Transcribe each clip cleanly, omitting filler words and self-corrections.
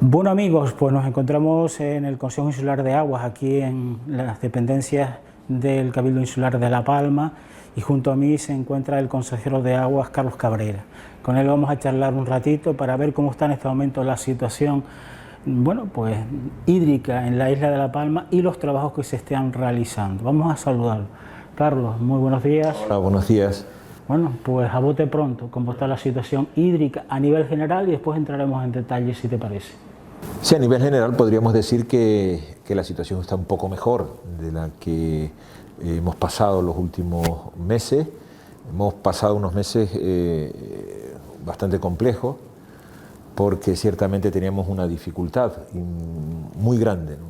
Bueno amigos, pues nos encontramos en el Consejo Insular de Aguas, aquí en las dependencias del Cabildo Insular de La Palma, y junto a mí se encuentra el consejero de Aguas, Carlos Cabrera. Con él vamos a charlar un ratito para ver cómo está en este momento la situación, bueno, pues hídrica en la isla de La Palma y los trabajos que se están realizando. Vamos a saludarlo. Carlos, muy buenos días. Hola, buenos días. Bueno, pues a bote pronto, cómo está la situación hídrica a nivel general y después entraremos en detalle si te parece. Sí, a nivel general podríamos decir que la situación está un poco mejor de la que hemos pasado los últimos meses. Hemos pasado unos meses bastante complejos porque ciertamente teníamos una dificultad muy grande, ¿no?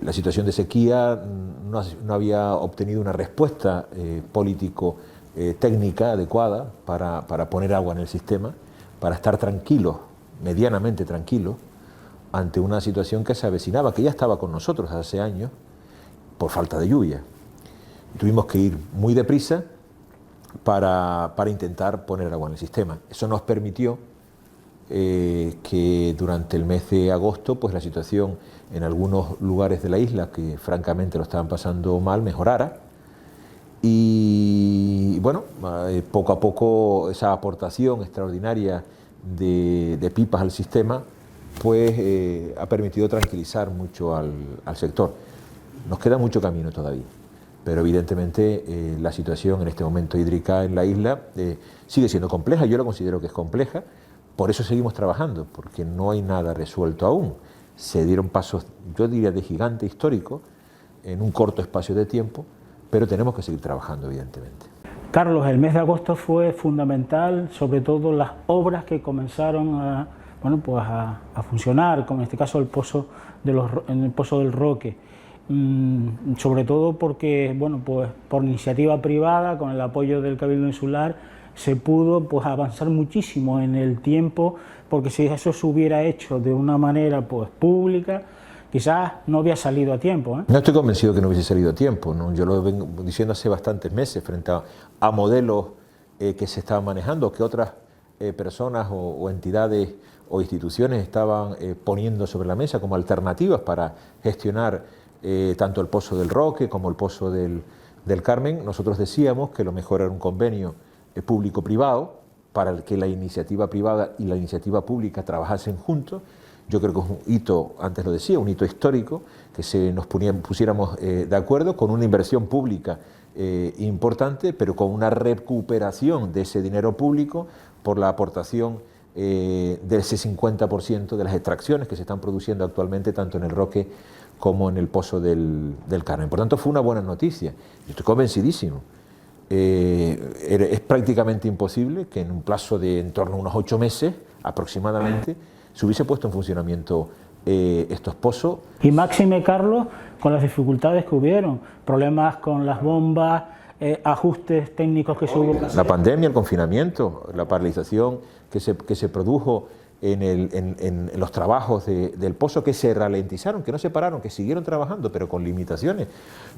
La situación de sequía no había obtenido una respuesta político-técnica adecuada para poner agua en el sistema, para estar tranquilos, medianamente tranquilo, ante una situación que se avecinaba, que ya estaba con nosotros hace años, por falta de lluvia. Tuvimos que ir muy deprisa para intentar poner agua en el sistema. Eso nos permitió que durante el mes de agosto pues la situación en algunos lugares de la isla, que francamente lo estaban pasando mal, mejorara. Y bueno, poco a poco esa aportación extraordinaria de pipas al sistema pues ha permitido tranquilizar mucho al sector. Nos queda mucho camino todavía, pero evidentemente la situación en este momento hídrica en la isla sigue siendo compleja. Yo la considero que es compleja, por eso seguimos trabajando, porque no hay nada resuelto aún. Se dieron pasos, yo diría, de gigante histórico en un corto espacio de tiempo, pero tenemos que seguir trabajando evidentemente. Carlos, el mes de agosto fue fundamental, sobre todo las obras que comenzaron a funcionar, como en este caso el pozo del Roque, sobre todo porque, bueno, pues por iniciativa privada, con el apoyo del Cabildo Insular, se pudo pues avanzar muchísimo en el tiempo, porque si eso se hubiera hecho de una manera pues pública, quizás no había salido a tiempo, ¿eh? No estoy convencido que no hubiese salido a tiempo, ¿no? Yo lo vengo diciendo hace bastantes meses frente a modelos que se estaban manejando, que otras personas o entidades o instituciones estaban poniendo sobre la mesa como alternativas para gestionar tanto el Pozo del Roque como el Pozo del Carmen. Nosotros decíamos que lo mejor era un convenio público-privado para que la iniciativa privada y la iniciativa pública trabajasen juntos. Yo creo que es un hito, antes lo decía, un hito histórico, que nos pusiéramos de acuerdo con una inversión pública importante, pero con una recuperación de ese dinero público por la aportación de ese 50% de las extracciones que se están produciendo actualmente tanto en el Roque como en el Pozo del Carmen. Por tanto, fue una buena noticia. Yo estoy convencidísimo. Es prácticamente imposible que en un plazo de en torno a unos 8 meses aproximadamente se hubiese puesto en funcionamiento estos pozos. Y máxime, Carlos, con las dificultades que hubieron, problemas con las bombas, ajustes técnicos que se hubo. La pandemia, el confinamiento, la paralización que se produjo en los trabajos del pozo, que se ralentizaron, que no se pararon, que siguieron trabajando, pero con limitaciones,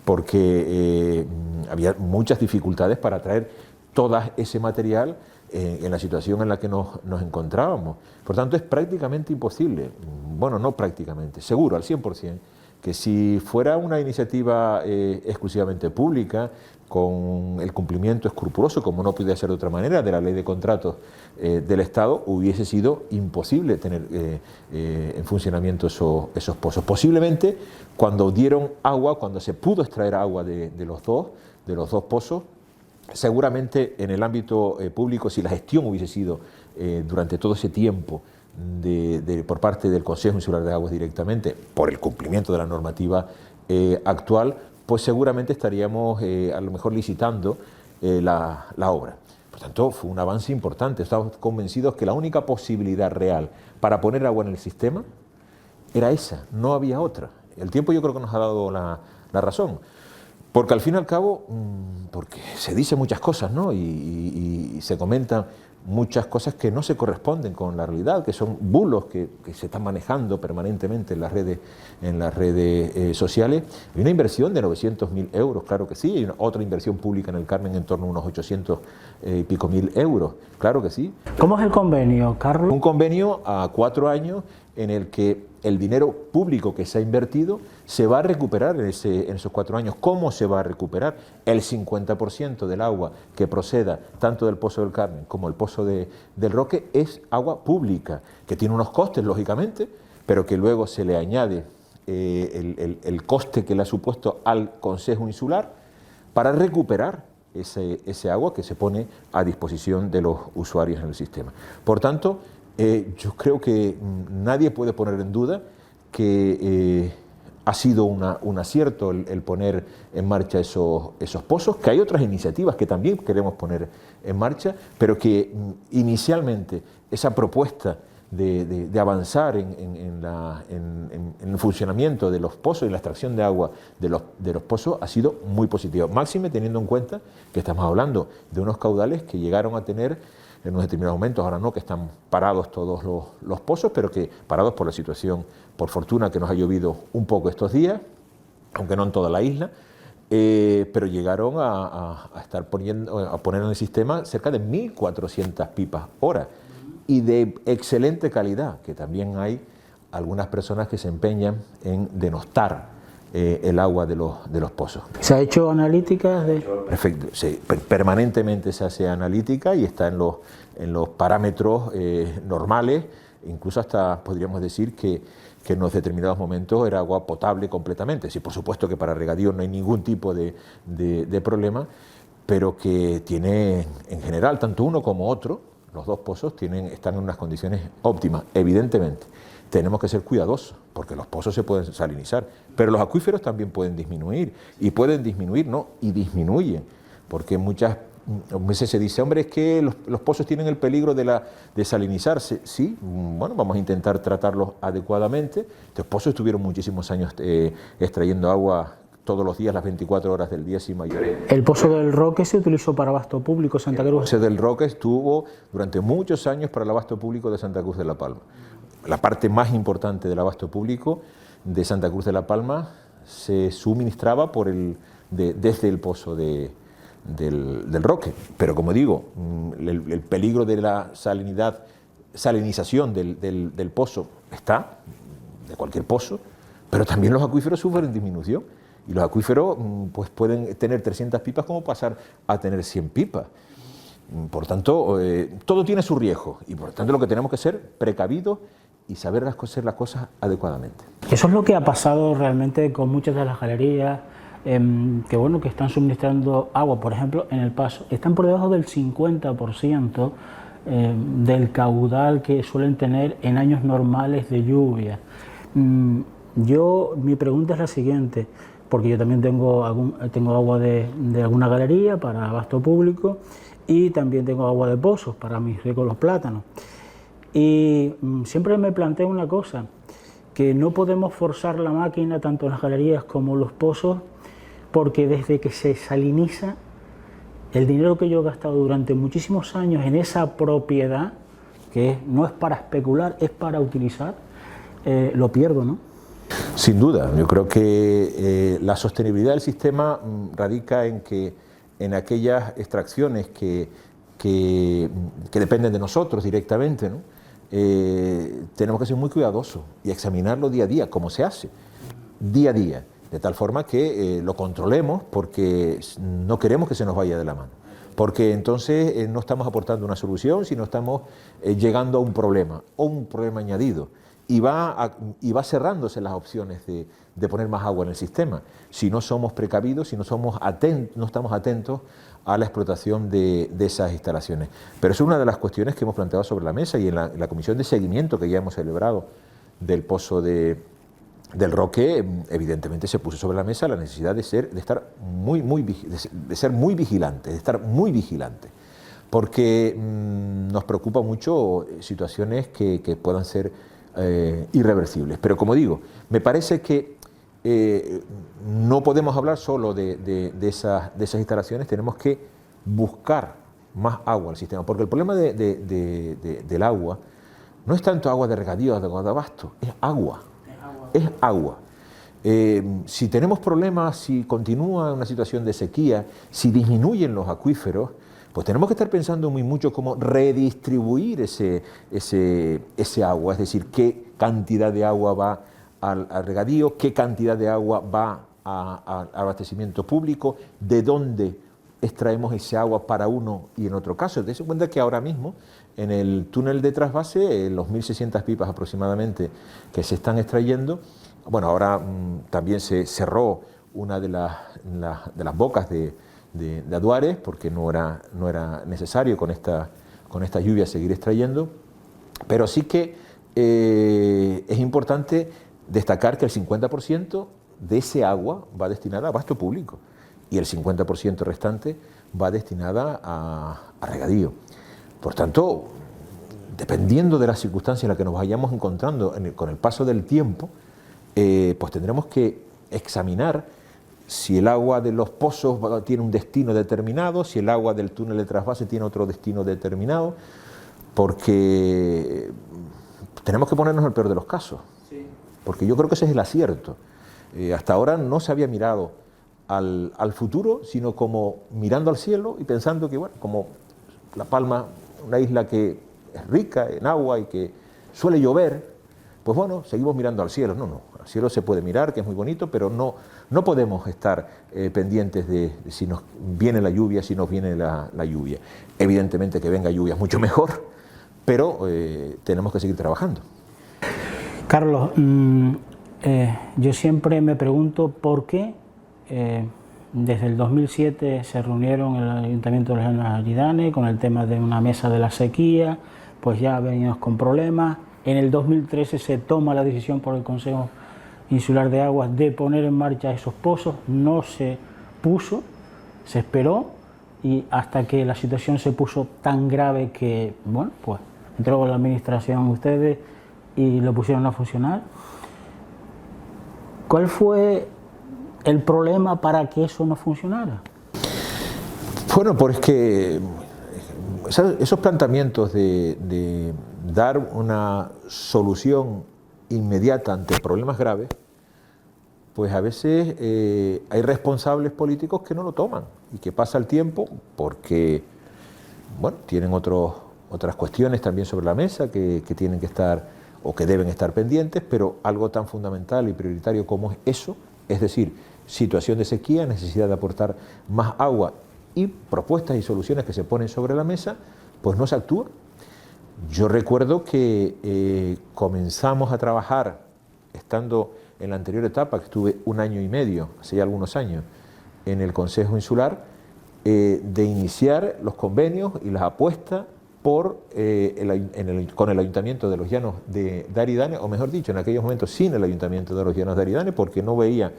porque había muchas dificultades para traer todo ese material en la situación en la que nos encontrábamos. Por tanto, es prácticamente imposible, bueno, no prácticamente, seguro, al 100%, que si fuera una iniciativa exclusivamente pública, con el cumplimiento escrupuloso, como no podía ser de otra manera, de la ley de contratos del Estado, hubiese sido imposible tener en funcionamiento esos pozos. Posiblemente, cuando dieron agua, cuando se pudo extraer agua de los dos pozos, seguramente en el ámbito público, si la gestión hubiese sido durante todo ese tiempo por parte del Consejo Insular de Aguas directamente, por el cumplimiento de la normativa actual, pues seguramente estaríamos a lo mejor licitando la obra. Por tanto, fue un avance importante. Estamos convencidos que la única posibilidad real para poner agua en el sistema era esa, no había otra. El tiempo yo creo que nos ha dado la razón. Porque al fin y al cabo, porque se dicen muchas cosas, ¿no? Y se comentan muchas cosas que no se corresponden con la realidad, que son bulos que se están manejando permanentemente en las redes sociales. Hay una inversión de 900.000 euros, claro que sí, hay otra inversión pública en el Carmen en torno a unos 800 y pico mil euros, claro que sí. ¿Cómo es el convenio, Carlos? Un convenio a 4 años en el que el dinero público que se ha invertido se va a recuperar en esos 4 años. ¿Cómo se va a recuperar? El 50% del agua que proceda tanto del Pozo del Carmen como el Pozo del Roque es agua pública, que tiene unos costes, lógicamente, pero que luego se le añade el coste que le ha supuesto al Concejo Insular para recuperar ese agua que se pone a disposición de los usuarios en el sistema. Por tanto, yo creo que nadie puede poner en duda que ha sido un acierto el poner en marcha esos pozos, que hay otras iniciativas que también queremos poner en marcha, pero que inicialmente esa propuesta de avanzar en el funcionamiento de los pozos y la extracción de agua de los pozos ha sido muy positiva, máxime teniendo en cuenta que estamos hablando de unos caudales que llegaron a tener en unos determinados momentos, ahora no, que están parados todos los pozos, pero que parados por la situación, por fortuna que nos ha llovido un poco estos días, aunque no en toda la isla, pero llegaron a poner en el sistema cerca de 1.400 pipas hora y de excelente calidad, que también hay algunas personas que se empeñan en denostar el agua de los pozos. ¿Se ha hecho analíticas? Perfecto, sí, permanentemente se hace analítica y está en los parámetros normales, incluso hasta podríamos decir que en unos determinados momentos era agua potable completamente. Sí, por supuesto que para regadío no hay ningún tipo de problema, pero que tiene en general, tanto uno como otro, los dos pozos están en unas condiciones óptimas, evidentemente. Tenemos que ser cuidadosos, porque los pozos se pueden salinizar, pero los acuíferos también pueden disminuir, y pueden disminuir, ¿no? Y disminuyen, porque muchas veces se dice, hombre, es que los pozos tienen el peligro de salinizarse. Sí, bueno, vamos a intentar tratarlos adecuadamente. Los pozos estuvieron muchísimos años extrayendo agua todos los días, las 24 horas del día sin mayores. ¿El Pozo del Roque se utilizó para abasto público Santa Cruz? El Pozo del Roque estuvo durante muchos años para el abasto público de Santa Cruz de la Palma. La parte más importante del abasto público de Santa Cruz de la Palma se suministraba desde el Pozo del Roque. Pero como digo, el peligro de la salinización del pozo está, de cualquier pozo, pero también los acuíferos sufren disminución. Y los acuíferos pues pueden tener 300 pipas como pasar a tener 100 pipas. Por tanto, todo tiene su riesgo y por tanto lo que tenemos que ser precavidos y saber hacer las cosas adecuadamente. Eso es lo que ha pasado realmente con muchas de las galerías que están suministrando agua, por ejemplo, en el Paso. Están por debajo del 50% del caudal que suelen tener en años normales de lluvia. Mi pregunta es la siguiente, porque yo también tengo agua de alguna galería para abasto público y también tengo agua de pozos para mis riegos los plátanos. Y siempre me planteo una cosa, que no podemos forzar la máquina tanto en las galerías como los pozos, porque desde que se saliniza, el dinero que yo he gastado durante muchísimos años en esa propiedad, que no es para especular, es para utilizar, lo pierdo, ¿no? Sin duda, yo creo que la sostenibilidad del sistema radica en aquellas extracciones que dependen de nosotros directamente, ¿no? Tenemos que ser muy cuidadosos y examinarlo día a día, como se hace, día a día, de tal forma que lo controlemos, porque no queremos que se nos vaya de la mano, porque entonces no estamos aportando una solución, sino estamos llegando a un problema o un problema añadido. Y va cerrándose las opciones de poner más agua en el sistema, si no somos precavidos, si no estamos atentos a la explotación de esas instalaciones. Pero es una de las cuestiones que hemos planteado sobre la mesa y en la comisión de seguimiento que ya hemos celebrado del Pozo del Roque, evidentemente se puso sobre la mesa la necesidad de ser muy vigilantes, de estar muy vigilantes, porque nos preocupa mucho situaciones que puedan ser irreversibles. Pero como digo, me parece que no podemos hablar solo de esas instalaciones, tenemos que buscar más agua al sistema, porque el problema del agua no es tanto agua de regadío o de agua de abasto, es agua. Es agua. Si tenemos problemas, si continúa una situación de sequía, si disminuyen los acuíferos, pues tenemos que estar pensando muy mucho cómo redistribuir ese agua, es decir, qué cantidad de agua va al regadío, qué cantidad de agua va al abastecimiento público, de dónde extraemos ese agua para uno y en otro caso. Tense en cuenta que ahora mismo en el túnel de trasvase, los 1.600 pipas aproximadamente que se están extrayendo, bueno, ahora también se cerró una de las bocas de Aduares porque no era necesario con esta lluvia seguir extrayendo, pero sí que es importante destacar que el 50% de ese agua va destinada a abasto público y el 50% restante va destinada a regadío. Por tanto, dependiendo de las circunstancias en las que nos vayamos encontrando con el paso del tiempo, pues tendremos que examinar si el agua de los pozos tiene un destino determinado, si el agua del túnel de trasvase tiene otro destino determinado, porque tenemos que ponernos en el peor de los casos, sí. Porque yo creo que ese es el acierto. Hasta ahora no se había mirado al futuro, sino como mirando al cielo y pensando que, bueno, como La Palma, una isla que es rica en agua y que suele llover, pues bueno, seguimos mirando al cielo. No, al cielo se puede mirar, que es muy bonito, pero no podemos estar pendientes de si nos viene la lluvia, si nos viene la lluvia. Evidentemente que venga lluvia es mucho mejor, pero tenemos que seguir trabajando. Carlos, yo siempre me pregunto por qué desde el 2007 se reunieron en el Ayuntamiento de Los Llanos de Aridane con el tema de una mesa de la sequía, pues ya veníamos con problemas. En el 2013 se toma la decisión por el Consejo Insular de Aguas de poner en marcha esos pozos, no se puso, se esperó y hasta que la situación se puso tan grave que, bueno, pues entró la administración ustedes y lo pusieron a funcionar. ¿Cuál fue el problema para que eso no funcionara? Bueno, pues es que esos planteamientos de dar una solución inmediata ante problemas graves, pues a veces hay responsables políticos que no lo toman y que pasa el tiempo porque, bueno, tienen otras cuestiones también sobre la mesa que tienen que estar o que deben estar pendientes, pero algo tan fundamental y prioritario como es eso, es decir, situación de sequía, necesidad de aportar más agua y propuestas y soluciones que se ponen sobre la mesa, pues no se actúa. Yo recuerdo que comenzamos a trabajar, estando en la anterior etapa, que estuve 1 año y medio, hace ya algunos años, en el Consejo Insular, de iniciar los convenios y las apuestas con el Ayuntamiento de Los Llanos de Aridane, o mejor dicho, en aquellos momentos sin el Ayuntamiento de Los Llanos de Aridane, porque no veía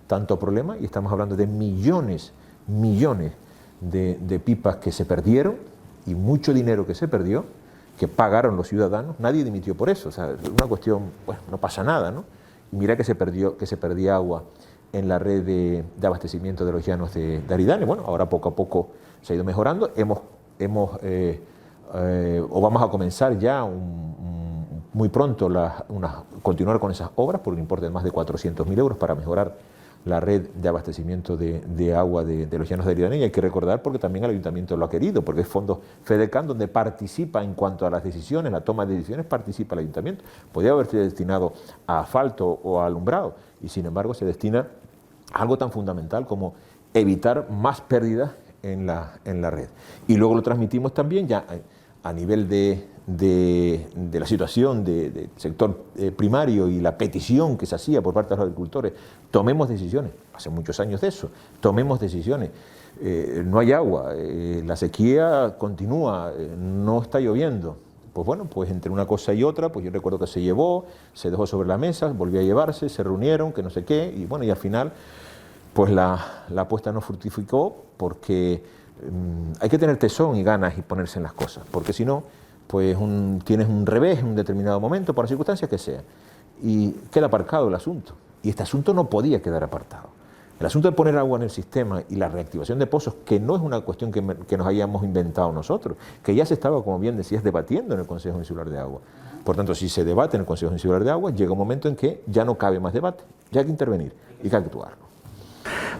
tanto problema, y estamos hablando de millones de pipas que se perdieron y mucho dinero que se perdió, que pagaron los ciudadanos. Nadie dimitió por eso, o sea, una cuestión, bueno, no pasa nada, ¿no? Y mira que se perdía agua en la red de abastecimiento de Los Llanos de Aridane. Bueno, ahora poco a poco se ha ido mejorando, o vamos a comenzar ya muy pronto continuar con esas obras por un importe de más de 400.000 euros para mejorar la red de abastecimiento de agua de Los Llanos de Aridane. Y hay que recordar porque también el Ayuntamiento lo ha querido, porque es fondo FEDECAN donde participa en cuanto a las decisiones, la toma de decisiones, participa el Ayuntamiento. Podría haberse destinado a asfalto o a alumbrado y sin embargo se destina a algo tan fundamental como evitar más pérdidas en la red. Y luego lo transmitimos también ya a nivel de la situación del sector primario y la petición que se hacía por parte de los agricultores. Tomemos decisiones, hace muchos años de eso, tomemos decisiones. No hay agua, la sequía continúa, no está lloviendo. Pues bueno, pues entre una cosa y otra, pues yo recuerdo que se llevó, se dejó sobre la mesa, volvió a llevarse, se reunieron, que no sé qué, y bueno, y al final pues la apuesta no fructificó porque hay que tener tesón y ganas y ponerse en las cosas, porque si no, pues tienes un revés en un determinado momento, por las circunstancias que sea, y queda aparcado el asunto. Y este asunto no podía quedar apartado. El asunto de poner agua en el sistema y la reactivación de pozos, que no es una cuestión que nos hayamos inventado nosotros, que ya se estaba, como bien decías, debatiendo en el Consejo Insular de Agua. Por tanto, si se debate en el Consejo Insular de Agua, llega un momento en que ya no cabe más debate, ya hay que intervenir y hay que actuarlo.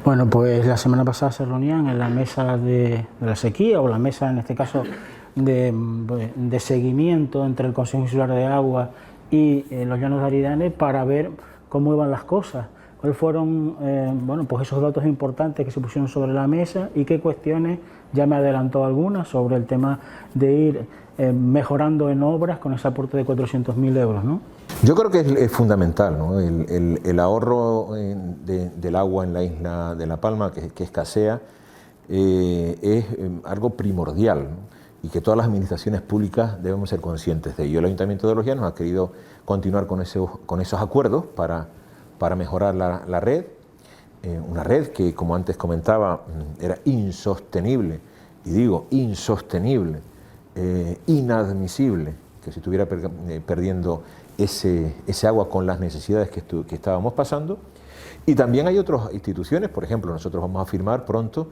Bueno, pues la semana pasada se reunían en la mesa de la sequía, o la mesa, en este caso, de seguimiento entre el Consejo Insular de Agua y los Llanos de Aridane, para ver cómo iban las cosas, cuáles fueron bueno, pues esos datos importantes que se pusieron sobre la mesa y qué cuestiones, ya me adelantó algunas, sobre el tema de ir mejorando en obras con ese aporte de 400.000 euros, ¿no? Yo creo que es fundamental, ¿no? El ahorro del agua en la isla de La Palma, que escasea, es algo primordial, ¿no? Y que todas las administraciones públicas debemos ser conscientes de ello. El Ayuntamiento de Los Llanos ha querido continuar con esos acuerdos para mejorar la red, una red que, como antes comentaba, era insostenible, y digo insostenible, inadmisible que se estuviera perdiendo ese agua con las necesidades que estábamos pasando. Y también hay otras instituciones, por ejemplo, nosotros vamos a firmar pronto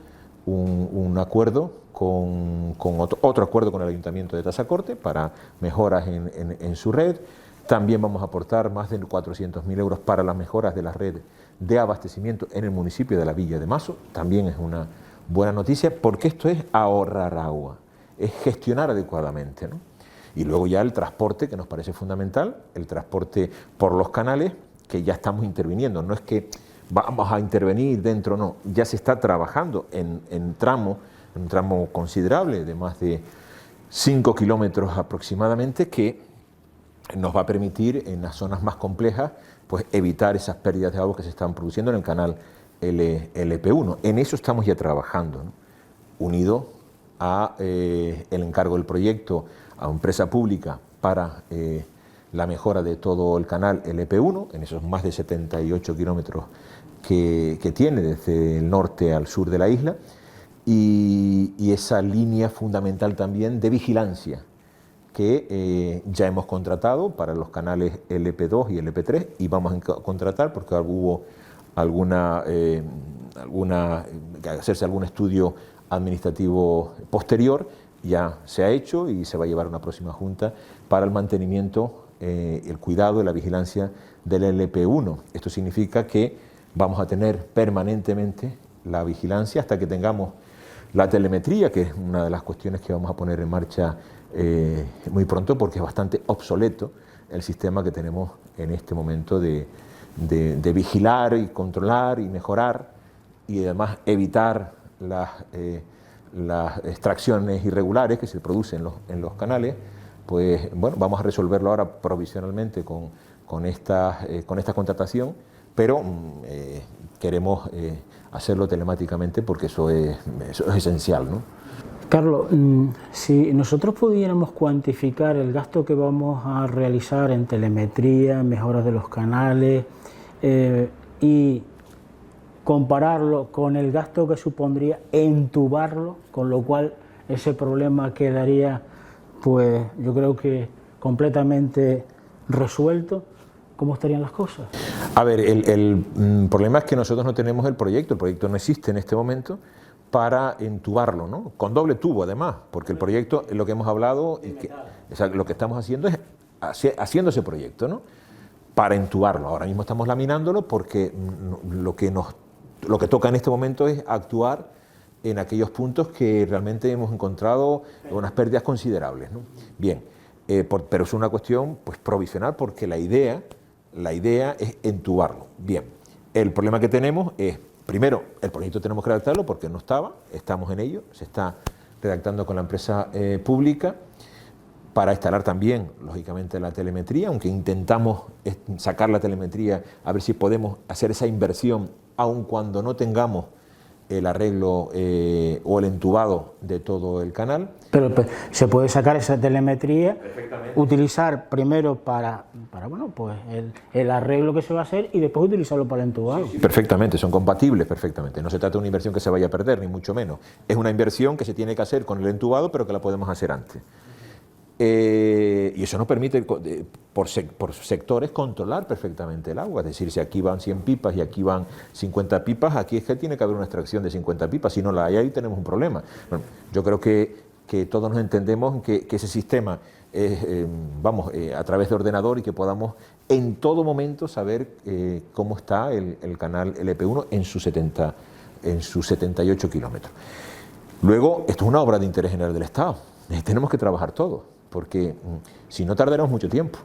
un acuerdo otro acuerdo con el Ayuntamiento de Tazacorte para mejoras en su red. También vamos a aportar más de 400.000 euros para las mejoras de la red de abastecimiento en el municipio de la Villa de Mazo. También es una buena noticia, porque esto es ahorrar agua, es gestionar adecuadamente, ¿no? Y luego ya el transporte, que nos parece fundamental, el transporte por los canales, que ya estamos interviniendo. No es que vamos a intervenir dentro, no, ya se está trabajando en un tramo considerable de más de 5 kilómetros aproximadamente, que nos va a permitir en las zonas más complejas pues evitar esas pérdidas de agua que se están produciendo en el canal LP1. En eso estamos ya trabajando, ¿no? Unido a el encargo del proyecto a empresa pública para la mejora de todo el canal LP1, en esos más de 78 kilómetros que tiene desde el norte al sur de la isla, y esa línea fundamental también de vigilancia que ya hemos contratado para los canales LP2 y LP3, y vamos a contratar porque hubo hacerse algún estudio administrativo posterior. Ya se ha hecho y se va a llevar a una próxima junta para el mantenimiento, el cuidado y la vigilancia del LP1. Esto significa que vamos a tener permanentemente la vigilancia hasta que tengamos la telemetría, que es una de las cuestiones que vamos a poner en marcha muy pronto, porque es bastante obsoleto el sistema que tenemos en este momento de vigilar y controlar y mejorar, y además evitar las extracciones irregulares que se producen en los canales. Pues bueno, vamos a resolverlo ahora provisionalmente con esta contratación, pero queremos hacerlo telemáticamente porque eso es esencial, ¿no? Carlos, si nosotros pudiéramos cuantificar el gasto que vamos a realizar en telemetría, en mejoras de los canales, y compararlo con el gasto que supondría entubarlo, con lo cual ese problema quedaría, pues yo creo que completamente resuelto, ¿cómo estarían las cosas? A ver, el problema es que nosotros no tenemos el proyecto no existe en este momento para entubarlo, ¿no? Con doble tubo además, porque el proyecto, lo que hemos hablado, lo que estamos haciendo es haciendo ese proyecto, ¿no? Para entubarlo. Ahora mismo estamos laminándolo porque lo que toca en este momento es actuar en aquellos puntos que realmente hemos encontrado unas pérdidas considerables, ¿no? Bien, pero es una cuestión pues provisional, porque la idea es entubarlo. Bien, el problema que tenemos es, primero, el proyecto tenemos que redactarlo porque no estamos en ello, se está redactando con la empresa pública para instalar también, lógicamente, la telemetría, aunque intentamos sacar la telemetría a ver si podemos hacer esa inversión, aun cuando no tengamos el arreglo o el entubado de todo el canal. Pero se puede sacar esa telemetría, utilizar primero para bueno, pues el arreglo que se va a hacer, y después utilizarlo para el entubado. Sí, perfectamente, son compatibles perfectamente. No se trata de una inversión que se vaya a perder, ni mucho menos. Es una inversión que se tiene que hacer con el entubado, pero que la podemos hacer antes. Y eso nos permite, por sectores, controlar perfectamente el agua. Es decir, si aquí van 100 pipas y aquí van 50 pipas, aquí es que tiene que haber una extracción de 50 pipas. Si no la hay, ahí tenemos un problema. Bueno, yo creo que todos nos entendemos que ese sistema es, a través de ordenador, y que podamos en todo momento saber cómo está el canal LP1 en sus 78 kilómetros. Luego, esto es una obra de interés general del Estado. Tenemos que trabajar todos, porque si no tardaremos mucho tiempo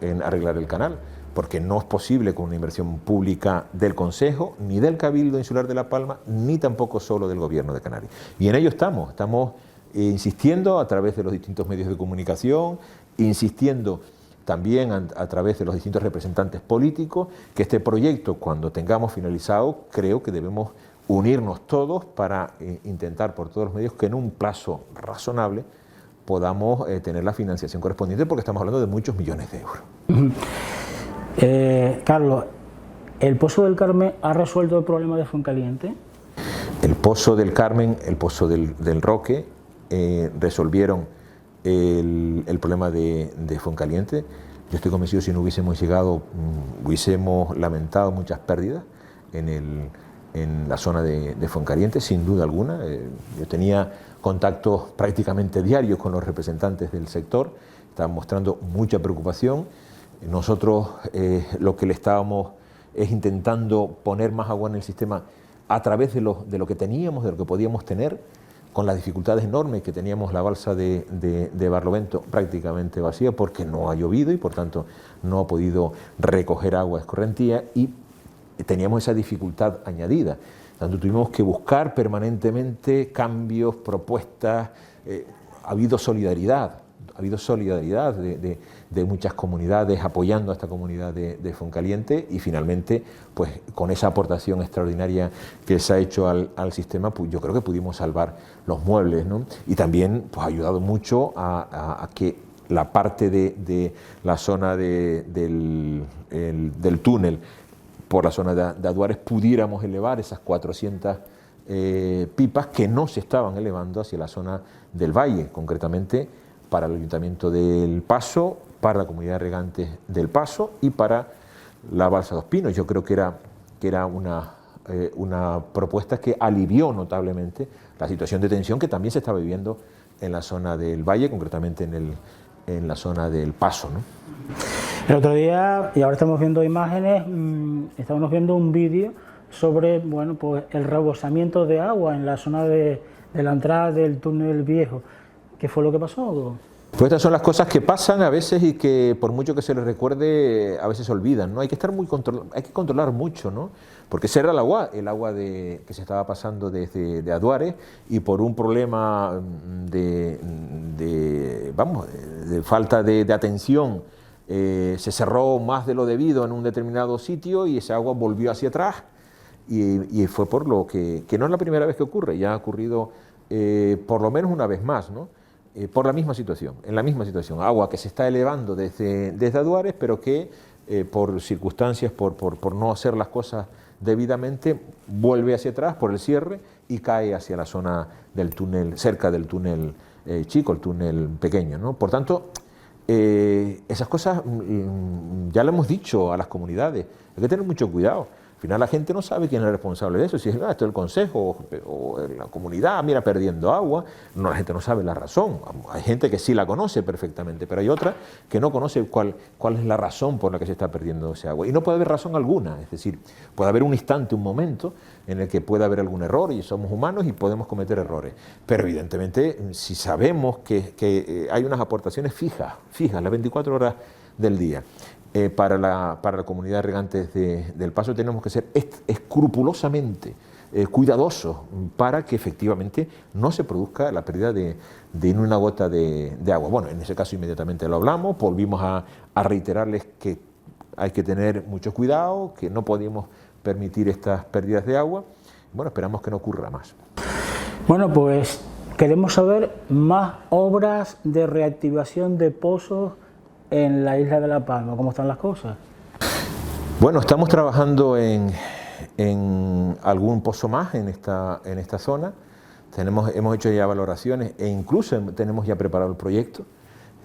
en arreglar el canal, porque no es posible con una inversión pública del Consejo, ni del Cabildo Insular de La Palma, ni tampoco solo del Gobierno de Canarias. Y en ello estamos insistiendo a través de los distintos medios de comunicación, insistiendo también a través de los distintos representantes políticos, que este proyecto, cuando tengamos finalizado, creo que debemos unirnos todos para intentar por todos los medios que en un plazo razonable podamos tener la financiación correspondiente, porque estamos hablando de muchos millones de euros. Carlos, ¿el Pozo del Carmen ha resuelto el problema de Fuencaliente? El Pozo del Carmen, el Pozo del Roque resolvieron el problema de Fuencaliente. Yo estoy convencido, si no hubiésemos llegado, hubiésemos lamentado muchas pérdidas en la zona de Fuencaliente, sin duda alguna. Yo tenía contactos prácticamente diarios con los representantes del sector, estaban mostrando mucha preocupación. Nosotros lo que le estábamos es intentando poner más agua en el sistema a través de lo que teníamos, de lo que podíamos tener, con las dificultades enormes que teníamos la balsa de Barlovento prácticamente vacía, porque no ha llovido y por tanto no ha podido recoger agua escorrentía, y teníamos esa dificultad añadida. Tanto tuvimos que buscar permanentemente cambios, propuestas. Ha habido solidaridad de muchas comunidades apoyando a esta comunidad de Fuencaliente, y finalmente, pues con esa aportación extraordinaria que se ha hecho al sistema, pues yo creo que pudimos salvar los muebles, ¿no? Y también pues, ha ayudado mucho a que la parte de la zona del túnel por la zona de Aduares pudiéramos elevar esas 400 pipas que no se estaban elevando hacia la zona del valle, concretamente para el Ayuntamiento del Paso, para la comunidad de regantes del Paso y para la balsa Dos Pinos. Yo creo que era una propuesta que alivió notablemente la situación de tensión que también se estaba viviendo en la zona del valle, concretamente en la zona del Paso, ¿no? El otro día, y ahora estamos viendo imágenes, estamos viendo un vídeo sobre pues el rebosamiento de agua en la zona de la entrada del túnel viejo. ¿Qué fue lo que pasó? Pues estas son las cosas que pasan a veces y que por mucho que se les recuerde, a veces se olvidan, ¿no? Hay que estar hay que controlar mucho, ¿no? Porque ese era el agua que se estaba pasando desde Aduares, y por un problema de falta de atención se cerró más de lo debido en un determinado sitio y ese agua volvió hacia atrás, y fue por lo que no es la primera vez que ocurre, ya ha ocurrido por lo menos una vez más, ¿no? Por la misma situación, en la misma situación, agua que se está elevando desde Aduares, pero que por circunstancias, por no hacer las cosas debidamente, vuelve hacia atrás por el cierre y cae hacia la zona del túnel, cerca del túnel chico, el túnel pequeño, ¿no? Por tanto, esas cosas ya lo hemos dicho a las comunidades, hay que tener mucho cuidado. Al final la gente no sabe quién es el responsable de eso, si es esto es el Consejo o la comunidad, mira, perdiendo agua. No, la gente no sabe la razón. Hay gente que sí la conoce perfectamente, pero hay otra que no conoce cuál es la razón por la que se está perdiendo ese agua. Y no puede haber razón alguna, es decir, puede haber un instante, un momento en el que pueda haber algún error, y somos humanos y podemos cometer errores. Pero evidentemente, si sabemos que hay unas aportaciones fijas, las 24 horas del día, para la comunidad de regantes del Paso, tenemos que ser escrupulosamente cuidadosos para que efectivamente no se produzca la pérdida de una gota de agua. Bueno, en ese caso inmediatamente lo hablamos, volvimos a reiterarles que hay que tener mucho cuidado, que no podemos permitir estas pérdidas de agua. Bueno, esperamos que no ocurra más. Bueno, pues queremos saber más obras de reactivación de pozos en la isla de La Palma. ¿Cómo están las cosas? Bueno, estamos trabajando en algún pozo más en esta zona. Hemos hecho ya valoraciones e incluso tenemos ya preparado el proyecto.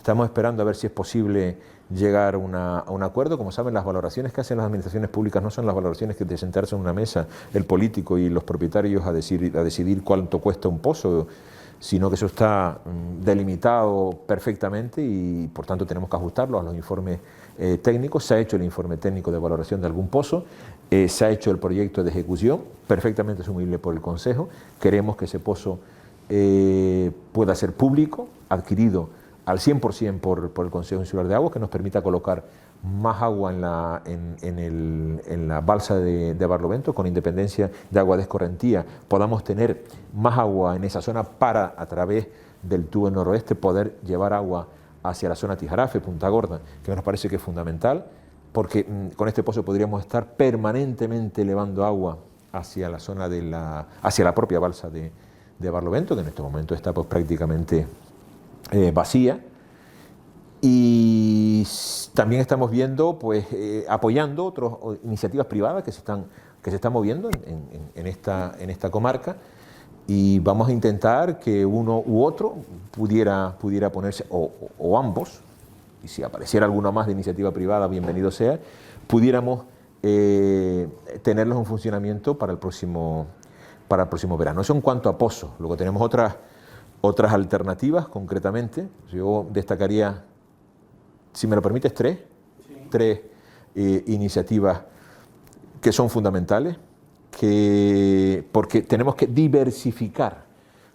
Estamos esperando a ver si es posible llegar a un acuerdo. Como saben, las valoraciones que hacen las administraciones públicas no son las valoraciones que de sentarse en una mesa el político y los propietarios a decidir cuánto cuesta un pozo, sino que eso está delimitado perfectamente y por tanto tenemos que ajustarlo a los informes técnicos. Se ha hecho el informe técnico de valoración de algún pozo, se ha hecho el proyecto de ejecución, perfectamente asumible por el Consejo. Queremos que ese pozo pueda ser público, adquirido al 100% por el Consejo Insular de Aguas, que nos permita colocar más agua en la balsa de Barlovento, con independencia de agua de escorrentía, podamos tener más agua en esa zona para, a través del tubo noroeste, poder llevar agua hacia la zona Tijarafe, Punta Gorda, que nos parece que es fundamental, porque con este pozo podríamos estar permanentemente elevando agua hacia la zona hacia la propia balsa de Barlovento, que en este momento está pues prácticamente vacía. Y también estamos viendo, pues, apoyando otras iniciativas privadas que se están moviendo en esta comarca, y vamos a intentar que uno u otro pudiera ponerse, o ambos, y si apareciera alguna más de iniciativa privada, bienvenido sea, pudiéramos tenerlos en funcionamiento para el próximo verano. Eso en cuanto a pozos. Luego tenemos otras alternativas, concretamente. Yo destacaría, si me lo permites, tres iniciativas que son fundamentales, porque tenemos que diversificar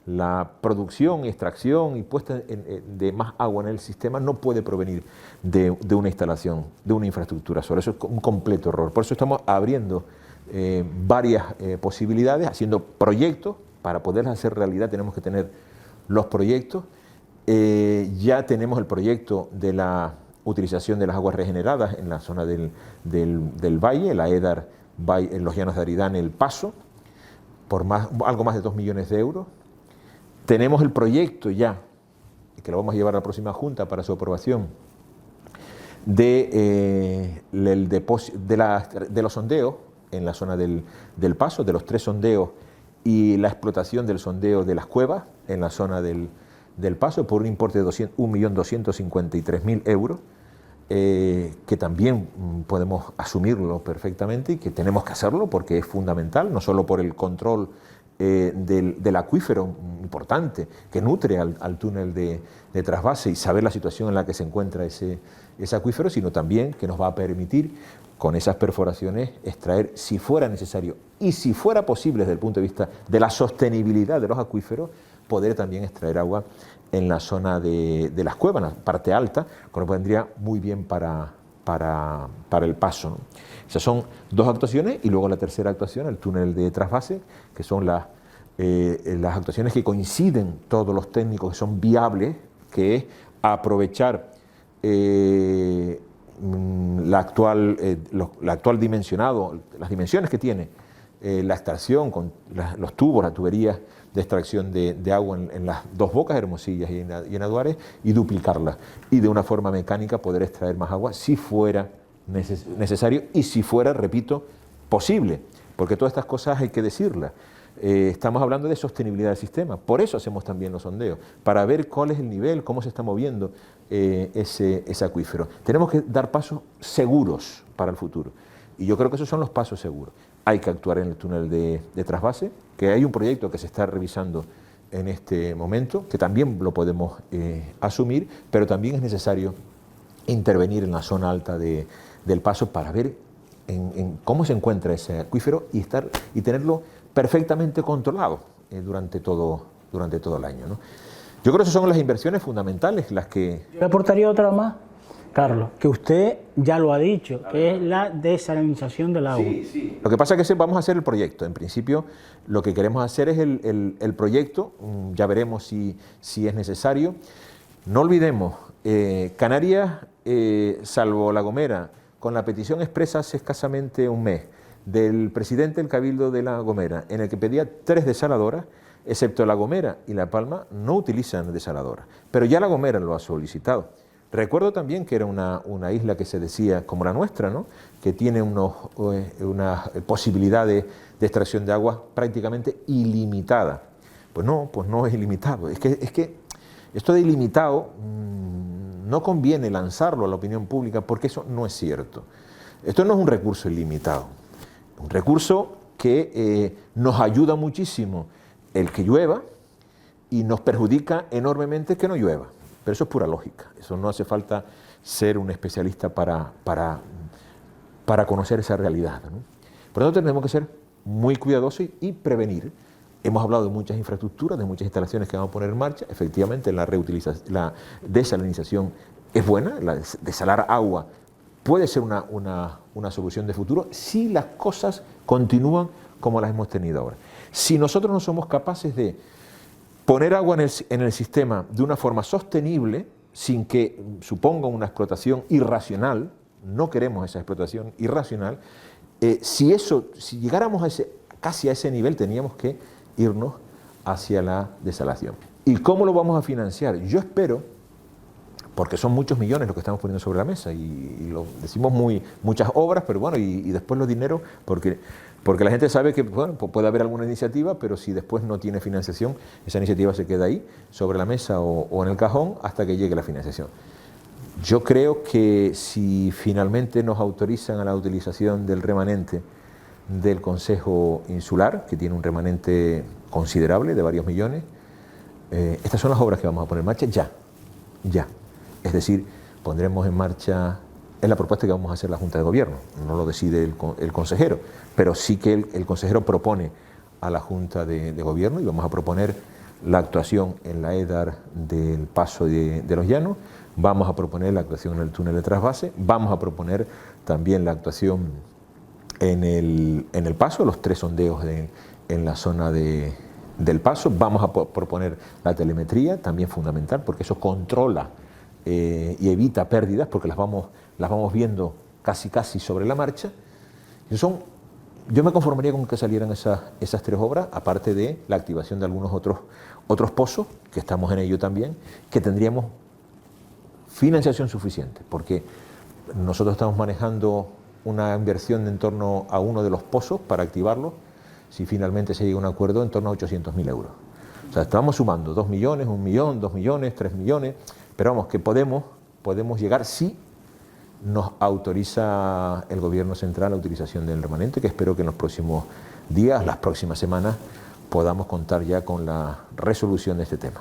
la producción, extracción y puesta de más agua en el sistema. No puede provenir de una instalación, de una infraestructura sola. Eso es un completo error. Por eso estamos abriendo varias posibilidades, haciendo proyectos. Para poderlas hacer realidad tenemos que tener los proyectos. Ya tenemos el proyecto de la utilización de las aguas regeneradas en la zona del valle, la EDAR, en los llanos de Aridane, El Paso, por algo más de 2 millones de euros. Tenemos el proyecto ya, que lo vamos a llevar a la próxima Junta para su aprobación, de los sondeos en la zona del Paso, de los 3 sondeos y la explotación del sondeo de las cuevas en la zona del Paso, por un importe de 1.253.000 euros, que también podemos asumirlo perfectamente y que tenemos que hacerlo porque es fundamental, no solo por el control del acuífero importante que nutre al túnel de trasvase y saber la situación en la que se encuentra ese acuífero, sino también que nos va a permitir con esas perforaciones extraer, si fuera necesario y si fuera posible desde el punto de vista de la sostenibilidad de los acuíferos, poder también extraer agua en la zona de las cuevas, en la parte alta, que nos vendría muy bien para el Paso, ¿no? Esas son 2 actuaciones, y luego la tercera actuación, el túnel de trasvase, que son las actuaciones que coinciden todos los técnicos, que son viables, que es aprovechar la actual dimensionado, las dimensiones que tiene la extracción con los tubos, las tuberías de extracción de agua en las 2 bocas, Hermosillas y en Aduares, y duplicarlas, y de una forma mecánica poder extraer más agua si fuera necesario y si fuera, repito, posible, porque todas estas cosas hay que decirlas. Estamos hablando de sostenibilidad del sistema, por eso hacemos también los sondeos, para ver cuál es el nivel, cómo se está moviendo ese acuífero. Tenemos que dar pasos seguros para el futuro, y yo creo que esos son los pasos seguros. Hay que actuar en el túnel de trasvase, que hay un proyecto que se está revisando en este momento, que también lo podemos asumir, pero también es necesario intervenir en la zona alta del Paso para ver en cómo se encuentra ese acuífero y tenerlo perfectamente controlado durante todo el año, ¿no? Yo creo que esas son las inversiones fundamentales las que... Yo aportaría otra más, Carlos, que usted ya lo ha dicho, que es la desalinización del agua. Sí. Lo que pasa es que vamos a hacer el proyecto. En principio, lo que queremos hacer es el proyecto. Ya veremos si es necesario. No olvidemos, Canarias, salvo La Gomera, con la petición expresa hace escasamente un mes del presidente del Cabildo de La Gomera, en el que pedía 3 desaladoras, excepto La Gomera y La Palma, no utilizan desaladoras. Pero ya La Gomera lo ha solicitado. Recuerdo también que era una isla que se decía, como la nuestra, ¿no?, que tiene unas posibilidades de extracción de agua prácticamente ilimitadas. Pues no es ilimitado. Es que esto de ilimitado no conviene lanzarlo a la opinión pública porque eso no es cierto. Esto no es un recurso ilimitado, un recurso que nos ayuda muchísimo el que llueva y nos perjudica enormemente que no llueva. Pero eso es pura lógica, eso no hace falta ser un especialista para conocer esa realidad, ¿no? Por lo tanto, tenemos que ser muy cuidadosos y prevenir. Hemos hablado de muchas infraestructuras, de muchas instalaciones que vamos a poner en marcha. Efectivamente, la desalinización es buena, la desalar agua puede ser una solución de futuro si las cosas continúan como las hemos tenido ahora. Si nosotros no somos capaces de poner agua en el sistema de una forma sostenible, sin que suponga una explotación irracional, no queremos esa explotación irracional, si llegáramos casi a ese nivel, teníamos que irnos hacia la desalación. ¿Y cómo lo vamos a financiar? Yo espero, porque son muchos millones los que estamos poniendo sobre la mesa, y lo decimos muchas obras, pero bueno, y después los dineros, porque la gente sabe que bueno, puede haber alguna iniciativa, pero si después no tiene financiación, esa iniciativa se queda ahí, sobre la mesa o en el cajón, hasta que llegue la financiación. Yo creo que si finalmente nos autorizan a la utilización del remanente del Concejo Insular, que tiene un remanente considerable de varios millones, estas son las obras que vamos a poner en marcha ya. Es decir, pondremos en marcha, es la propuesta que vamos a hacer la Junta de Gobierno, no lo decide el consejero, pero sí que el consejero propone a la Junta de Gobierno y vamos a proponer la actuación en la EDAR del Paso de los Llanos, vamos a proponer la actuación en el túnel de trasvase, vamos a proponer también la actuación en el Paso, los 3 sondeos en la zona del Paso, vamos a proponer la telemetría, también fundamental, porque eso controla y evita pérdidas, porque las vamos viendo casi sobre la marcha. Yo me conformaría con que salieran esas 3 obras, aparte de la activación de algunos otros pozos, que estamos en ello también, que tendríamos financiación suficiente, porque nosotros estamos manejando una inversión en torno a uno de los pozos para activarlo, si finalmente se llega a un acuerdo, en torno a 800.000 euros. O sea, estamos sumando 2 millones, 1 millón, 2 millones, 3 millones, pero vamos, que podemos llegar si nos autoriza el Gobierno Central la utilización del remanente, que espero que en los próximos días, las próximas semanas, podamos contar ya con la resolución de este tema.